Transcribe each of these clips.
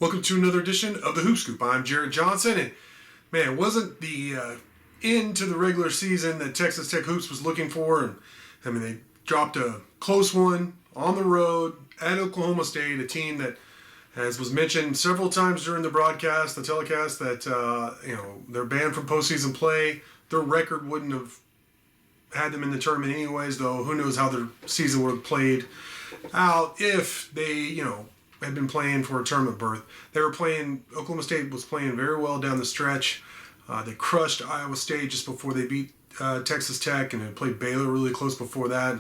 Welcome to another edition of the Hoop Scoop. I'm Jarret Johnson, and man, it wasn't the end to the regular season that Texas Tech Hoops was looking for. And I mean, they dropped a close one on the road at Oklahoma State, a team that, as was mentioned several times during the broadcast, the telecast, that they're banned from postseason play. Their record wouldn't have had them in the tournament anyways, though who knows how their season would have played out if they, had been playing for a tournament berth. Oklahoma State was playing very well down the stretch. They crushed Iowa State just before they beat Texas Tech, and they played Baylor really close before that.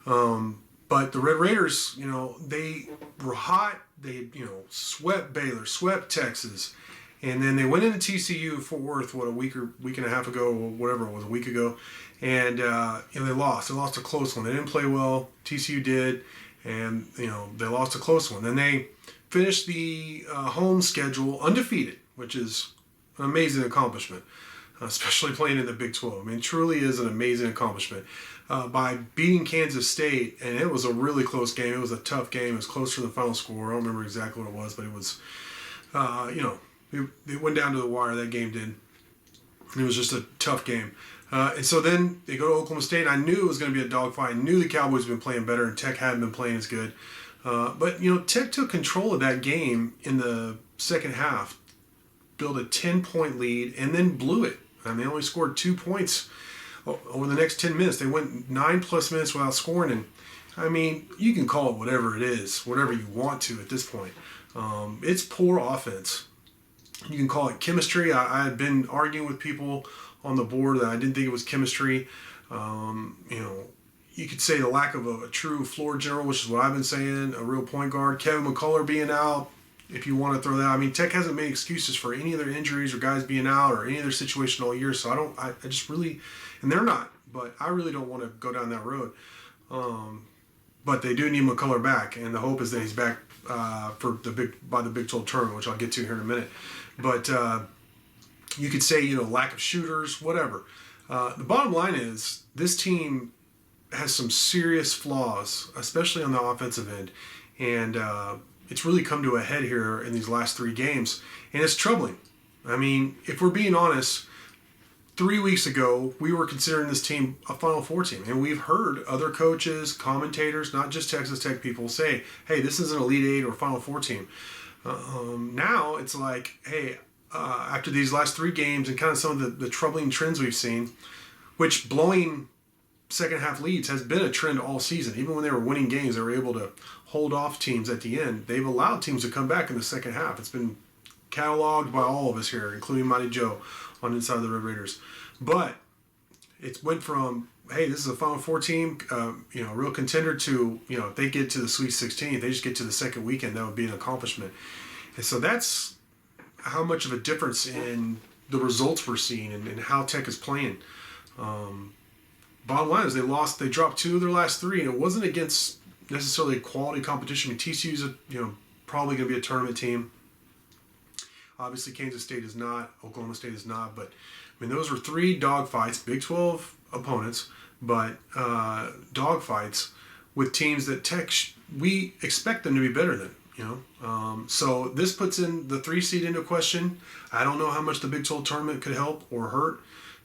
But the Red Raiders, they were hot. They, swept Baylor, swept Texas. And then they went into TCU, Fort Worth, a week and a half ago, or whatever it was, a week ago. And, they lost. They lost a close one. They didn't play well. TCU did. And, they lost a close one. Then they finished the home schedule undefeated, which is an amazing accomplishment, especially playing in the Big 12. I mean, it truly is an amazing accomplishment. By beating Kansas State, and it was a really close game. It was a tough game. It was closer to the final score. I don't remember exactly what it was, but it was, it went down to the wire, that game did. It was just a tough game. And so then they go to Oklahoma State. I knew it was going to be a dogfight. I knew the Cowboys had been playing better, and Tech hadn't been playing as good. But Tech took control of that game in the second half, built a 10-point lead, and then blew it. I mean, they only scored 2 points over the next 10 minutes. They went 9+ minutes without scoring. And, I mean, you can call it whatever it is, whatever you want to at this point. It's poor offense. You can call it chemistry. I had been arguing with people on the board that I didn't think it was chemistry. You could say the lack of a true floor general, which is what I've been saying, a real point guard. Kevin McCullough being out, if you want to throw that. I mean, Tech hasn't made excuses for any of their injuries or guys being out or any of their situation all year, so I just really, and they're not, but I really don't want to go down that road. But they do need McCullough back, and the hope is that he's back by the Big 12 tournament, which I'll get to here in a minute. But you could say, lack of shooters, whatever. The bottom line is this team has some serious flaws, especially on the offensive end. And it's really come to a head here in these last 3 games. And it's troubling. I mean, if we're being honest, 3 weeks ago, we were considering this team a Final Four team. And we've heard other coaches, commentators, not just Texas Tech people, say, hey, this is an Elite Eight or Final Four team. Now it's like, hey, after these last 3 games and kind of some of the troubling trends we've seen, which blowing second half leads has been a trend all season. Even when they were winning games, they were able to hold off teams at the end. They've allowed teams to come back in the second half. It's been cataloged by all of us here, including Mighty Joe on Inside the Red Raiders. But it went from, hey, this is a Final Four team, a real contender, to, if they get to the Sweet 16, if they just get to the second weekend, that would be an accomplishment. And so that's how much of a difference in the results we're seeing and how Tech is playing. Bottom line is they dropped 2 of their last 3, and it wasn't against necessarily quality competition. I mean, TCU's probably going to be a tournament team. Obviously, Kansas State is not. Oklahoma State is not. But I mean, those were 3 dogfights, Big 12 opponents, but dogfights with teams that Tech we expect them to be better than. So this puts in the 3 seed into question. I don't know how much the Big 12 tournament could help or hurt,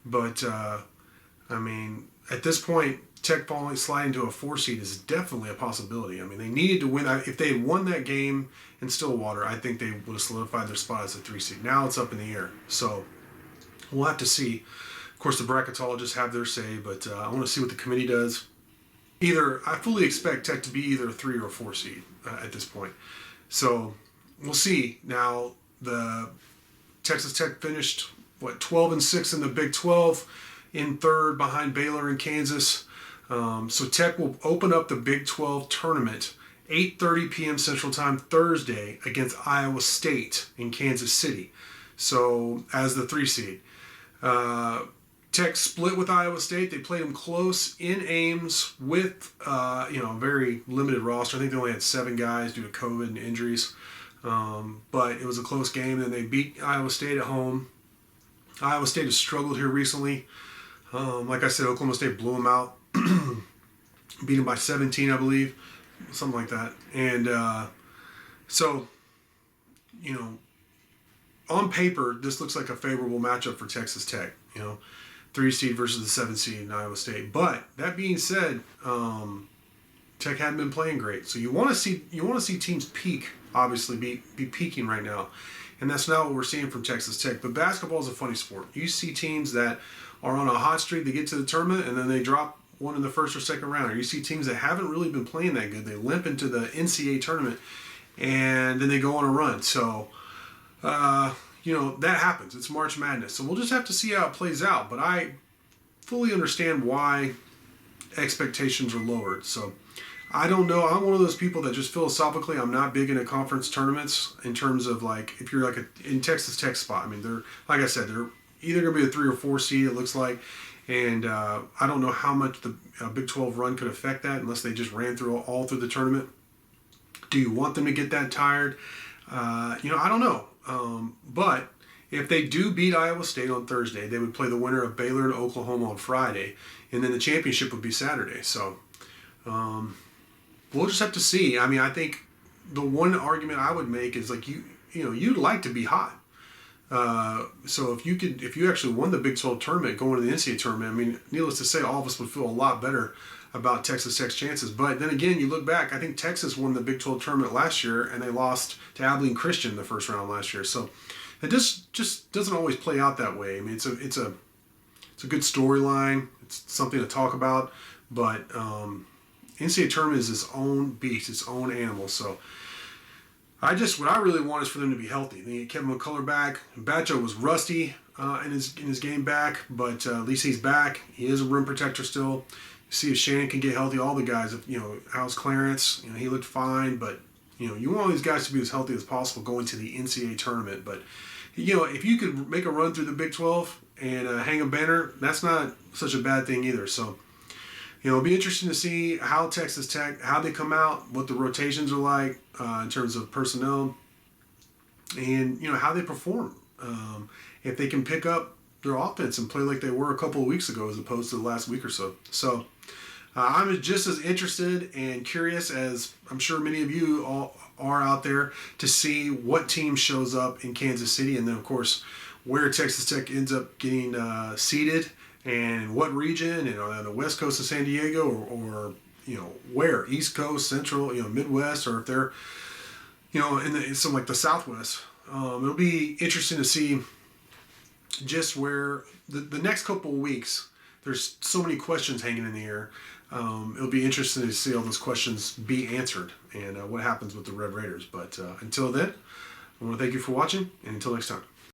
but I mean, at this point, Tech sliding to a 4 seed is definitely a possibility. I mean, they needed to win. If they had won that game in Stillwater, I think they would have solidified their spot as a 3 seed. Now it's up in the air, so we'll have to see. Of course, the bracketologists have their say, but I want to see what the committee does. I fully expect Tech to be either a 3 or a 4 seed at this point. So we'll see. Now, the Texas Tech finished 12-6 in the Big 12, in 3rd behind Baylor and Kansas. So Tech will open up the Big 12 tournament 8:30 p.m. Central Time Thursday against Iowa State in Kansas City. So as the 3 seed. Tech split with Iowa State. They played them close in Ames with a very limited roster. I think they only had 7 guys due to COVID and injuries. But it was a close game. Then they beat Iowa State at home. Iowa State has struggled here recently. Like I said, Oklahoma State blew them out. Beat them by 17, I believe. Something like that. And so you know, on paper, this looks like a favorable matchup for Texas Tech. 3 seed versus the 7 seed in Iowa State. But that being said, Tech hadn't been playing great, so you want to see teams peak. Obviously, be peaking right now, and that's not what we're seeing from Texas Tech. But basketball is a funny sport. You see teams that are on a hot streak, they get to the tournament, and then they drop one in the first or second round. Or you see teams that haven't really been playing that good. They limp into the NCAA tournament, and then they go on a run. So, that happens. It's March Madness. So we'll just have to see how it plays out. But I fully understand why expectations are lowered. So I don't know. I'm one of those people that just philosophically, I'm not big into conference tournaments in terms of like, if you're like in Texas Tech spot. I mean, they're, like I said, they're either going to be a 3 or 4 seed, it looks like. And I don't know how much the Big 12 run could affect that unless they just ran through all through the tournament. Do you want them to get that tired? I don't know. But if they do beat Iowa State on Thursday, they would play the winner of Baylor and Oklahoma on Friday, and then the championship would be Saturday. So we'll just have to see. I mean, I think the one argument I would make is like you'd like to be hot. So if you actually won the Big 12 tournament going to the NCAA tournament, I mean, needless to say, all of us would feel a lot better about Texas Tech's chances. But then again, you look back, I think Texas won the Big 12 tournament last year, and they lost to Abilene Christian in the first round last year. So it just doesn't always play out that way. I mean, it's a good storyline. It's something to talk about. But NCAA tournament is its own beast, its own animal. So what I really want is for them to be healthy. They get Kevin McCullough back. Batcho was rusty in his game back, but at least he's back. He is a rim protector still. See if Shannon can get healthy. All the guys, how's Clarence? He looked fine, but you want all these guys to be as healthy as possible going to the NCAA tournament. But if you could make a run through the Big 12 and hang a banner, that's not such a bad thing either. So it'll be interesting to see how Texas Tech, how they come out, what the rotations are like in terms of personnel, and how they perform. If they can pick up their offense and play like they were a couple of weeks ago as opposed to the last week or so. So I'm just as interested and curious as I'm sure many of you all are out there to see what team shows up in Kansas City, and then of course where Texas Tech ends up getting seated and what region, and on the west coast of San Diego or where, East Coast, Central, Midwest, or if they're in some like the Southwest. It'll be interesting to see just where the next couple of weeks, there's so many questions hanging in the air. It'll be interesting to see all those questions be answered and what happens with the Red Raiders. But until then, I want to thank you for watching, and until next time.